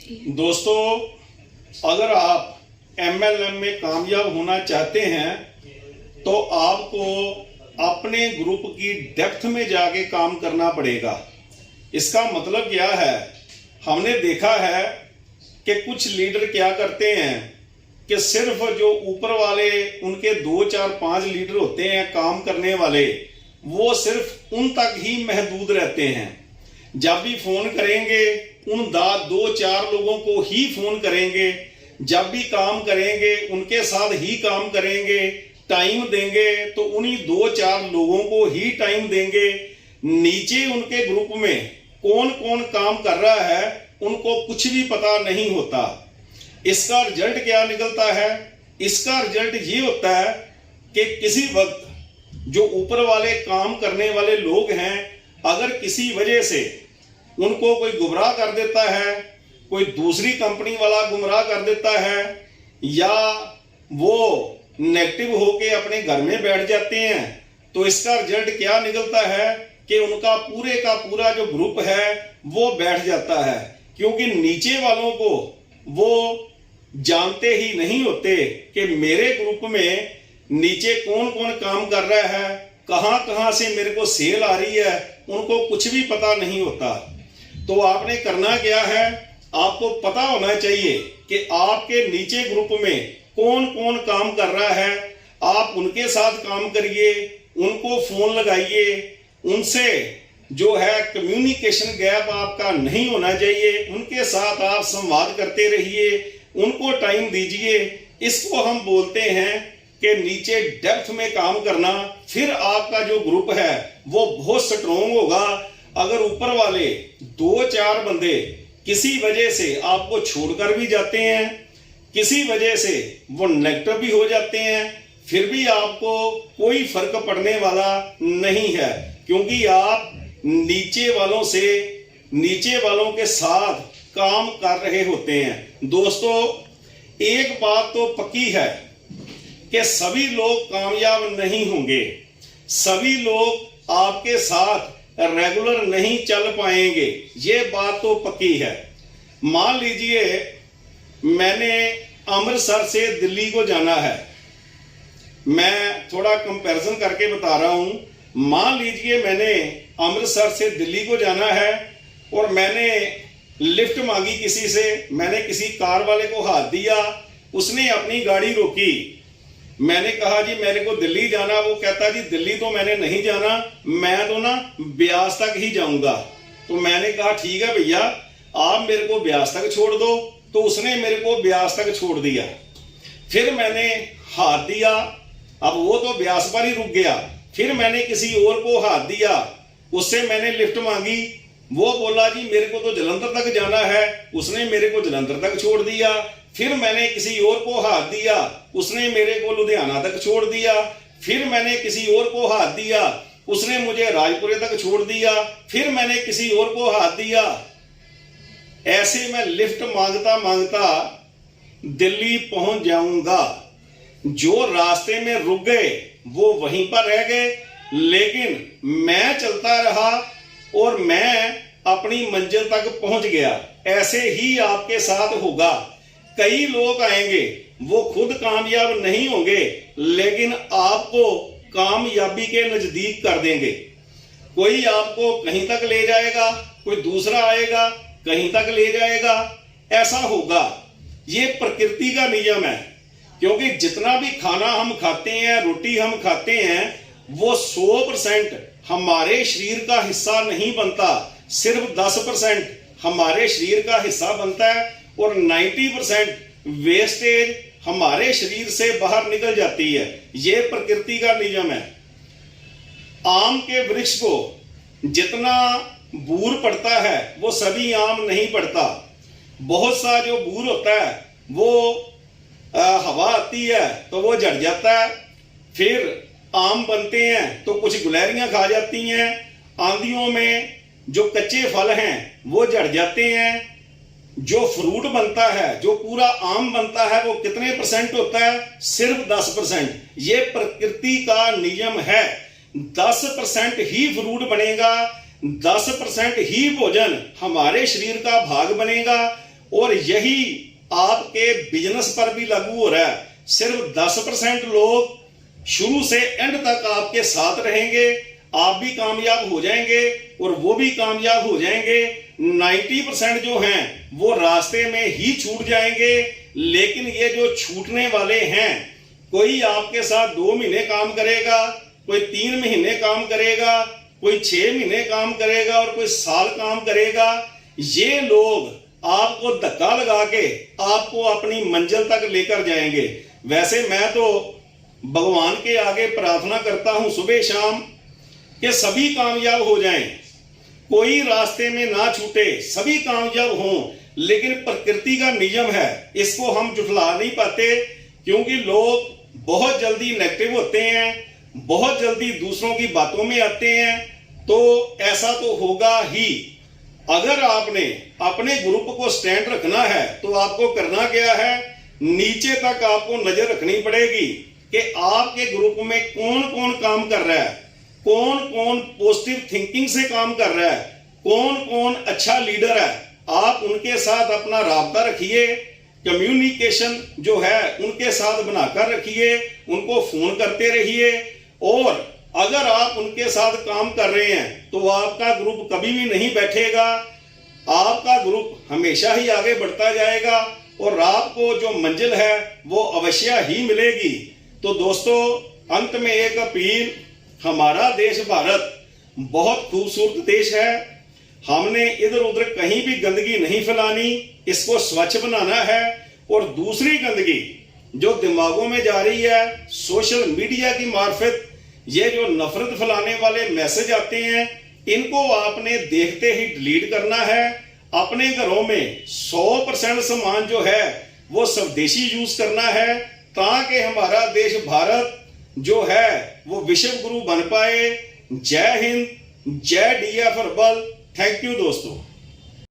दोस्तों, अगर आप MLM में कामयाब होना चाहते हैं तो आपको अपने ग्रुप की डेप्थ में जाके काम करना पड़ेगा। इसका मतलब क्या है? हमने देखा है कि कुछ लीडर क्या करते हैं कि सिर्फ जो ऊपर वाले उनके 2, 4, 5 लीडर होते हैं काम करने वाले, वो सिर्फ उन तक ही महदूद रहते हैं। जब भी फोन करेंगे उन 2, 4 लोगों को ही फोन करेंगे। जब भी काम करेंगे उनके साथ ही काम करेंगे। टाइम देंगे तो उन्हीं 2, 4 लोगों को ही टाइम देंगे। नीचे उनके ग्रुप में कौन कौन काम कर रहा है उनको कुछ भी पता नहीं होता। इसका रिजल्ट क्या निकलता है? इसका रिजल्ट ये होता है कि किसी वक्त जो ऊपर वाले काम करने वाले लोग हैं, अगर किसी वजह से उनको कोई गुमराह कर देता है, कोई दूसरी कंपनी वाला गुमराह कर देता है, या वो नेगेटिव होके अपने घर में बैठ जाते हैं, तो इसका रिजल्ट क्या निकलता है कि उनका पूरे का पूरा जो ग्रुप है वो बैठ जाता है। क्योंकि नीचे वालों को वो जानते ही नहीं होते कि मेरे ग्रुप में नीचे कौन कौन काम कर रहा है, कहां कहां से मेरे को सेल आ रही है, उनको कुछ भी पता नहीं होता। तो आपने करना क्या है? आपको पता होना चाहिए कि आपके नीचे ग्रुप में कौन कौन काम कर रहा है। आप उनके साथ काम करिए, उनको फोन लगाइए, उनसे जो है कम्युनिकेशन गैप आपका नहीं होना चाहिए। उनके साथ आप संवाद करते रहिए, उनको टाइम दीजिए। इसको हम बोलते हैं कि नीचे डेप्थ में काम करना। फिर आपका जो ग्रुप है वो बहुत स्ट्रोंग होगा। अगर ऊपर वाले 2, 4 बंदे किसी वजह से आपको छोड़कर भी जाते हैं, किसी वजह से वो नेगेटिव भी हो जाते हैं, फिर भी आपको कोई फर्क पड़ने वाला नहीं है। क्योंकि आप नीचे वालों के साथ काम कर रहे होते हैं। दोस्तों, एक बात तो पक्की है कि सभी लोग कामयाब नहीं होंगे, सभी लोग आपके साथ रेगुलर नहीं चल पाएंगे, ये बात तो पक्की है। मान लीजिए मैंने अमृतसर से दिल्ली को जाना है, मैं थोड़ा कंपैरिजन करके बता रहा हूं। मान लीजिए मैंने अमृतसर से दिल्ली को जाना है और मैंने लिफ्ट मांगी किसी से, मैंने किसी कार वाले को हाथ दिया, उसने अपनी गाड़ी रोकी। मैंने कहा जी मेरे को दिल्ली जाना, वो कहता जी दिल्ली तो मैंने नहीं जाना, मैं तो ना ब्यास तक ही जाऊंगा। तो मैंने कहा ठीक है भैया, आप मेरे को ब्यास तक छोड़ दो। तो उसने मेरे को ब्यास तक छोड़ दिया। फिर मैंने हाथ दिया, अब वो तो ब्यास पर ही रुक गया। फिर मैंने किसी और को हाथ दिया, उससे मैंने लिफ्ट मांगी, वो बोला जी मेरे को तो जलंधर तक जाना है, उसने मेरे को जलंधर तक छोड़ दिया। फिर मैंने किसी और को हाथ दिया, उसने मेरे को लुधियाना तक छोड़ दिया। फिर मैंने किसी और को हाथ दिया, उसने मुझे राजपुरे तक छोड़ दिया। फिर मैंने किसी और को हाथ दिया। ऐसे मैं लिफ्ट मांगता मांगता दिल्ली पहुंच जाऊंगा। जो रास्ते में रुक गए वो वहीं पर रह गए, लेकिन मैं चलता रहा और मैं अपनी मंजिल तक पहुंच गया। ऐसे ही आपके साथ होगा। कई लोग आएंगे, वो खुद कामयाब नहीं होंगे, लेकिन आपको कामयाबी के नजदीक कर देंगे। कोई आपको कहीं तक ले जाएगा, कोई दूसरा आएगा कहीं तक ले जाएगा। ऐसा होगा, ये प्रकृति का नियम है। क्योंकि जितना भी खाना हम खाते हैं, रोटी हम खाते हैं, वो 100% हमारे शरीर का हिस्सा नहीं बनता। सिर्फ 10% हमारे शरीर का हिस्सा बनता है और 90% वेस्टेज हमारे शरीर से बाहर निकल जाती है। ये प्रकृति का नियम है। आम के वृक्ष को जितना बूर पड़ता है वो सभी आम नहीं पड़ता। बहुत सा जो बूर होता है वो हवा आती है तो वो झड़ जाता है, फिर आम बनते हैं तो कुछ गुलहरियां खा जाती हैं। आंधियों में जो कच्चे फल हैं वो झड़ जाते हैं। जो फ्रूट बनता है, जो पूरा आम बनता है, वो कितने % होता है? सिर्फ 10%। ये प्रकृति का नियम है। 10% ही फ्रूट बनेगा, 10% ही भोजन हमारे शरीर का भाग बनेगा और यही आपके बिजनेस पर भी लागू हो रहा है। सिर्फ 10% लोग शुरू से एंड तक आपके साथ रहेंगे, आप भी कामयाब हो जाएंगे और वो भी कामयाब हो जाएंगे। 90% जो हैं वो रास्ते में ही छूट जाएंगे। लेकिन ये जो छूटने वाले हैं, कोई आपके साथ 2 महीने काम करेगा, कोई 3 महीने काम करेगा, कोई 6 महीने काम करेगा और कोई साल काम करेगा। ये लोग आपको धक्का लगा के आपको अपनी मंजिल तक लेकर जाएंगे। वैसे मैं तो भगवान के आगे प्रार्थना करता हूं सुबह शाम कि सभी कामयाब हो जाएं, कोई रास्ते में ना छूटे, सभी कामयाब हों। लेकिन प्रकृति का नियम है, इसको हम जुटला नहीं पाते, क्योंकि लोग बहुत जल्दी नेगेटिव होते हैं, बहुत जल्दी दूसरों की बातों में आते हैं। तो ऐसा तो होगा ही। अगर आपने अपने ग्रुप को स्टैंड रखना है तो आपको करना क्या है, नीचे तक आपको नजर रखनी पड़ेगी कि आपके ग्रुप में कौन कौन काम कर रहा है, कौन कौन पॉजिटिव थिंकिंग से काम कर रहा है, कौन कौन अच्छा लीडर है। आप उनके साथ अपना राब्ता रखिए, कम्युनिकेशन जो है उनके साथ बनाकर रखिए, उनको फोन करते रहिए। और अगर आप उनके साथ काम कर रहे हैं तो आपका ग्रुप कभी भी नहीं बैठेगा, आपका ग्रुप हमेशा ही आगे बढ़ता जाएगा और आपको जो मंजिल है वो अवश्य ही मिलेगी। तो दोस्तों, अंत में एक अपील, हमारा देश भारत बहुत खूबसूरत देश है। हमने इधर उधर कहीं भी गंदगी नहीं फैलानी, इसको स्वच्छ बनाना है। और दूसरी गंदगी जो दिमागों में जा रही है सोशल मीडिया की मार्फत, ये जो नफरत फैलाने वाले मैसेज आते हैं, इनको आपने देखते ही डिलीट करना है। अपने घरों में 100% सामान जो है वो स्वदेशी यूज करना है, ताकि हमारा देश भारत जो है वो विश्व गुरु बन पाए। जय हिंद, जय DF अरबल। थैंक यू दोस्तों।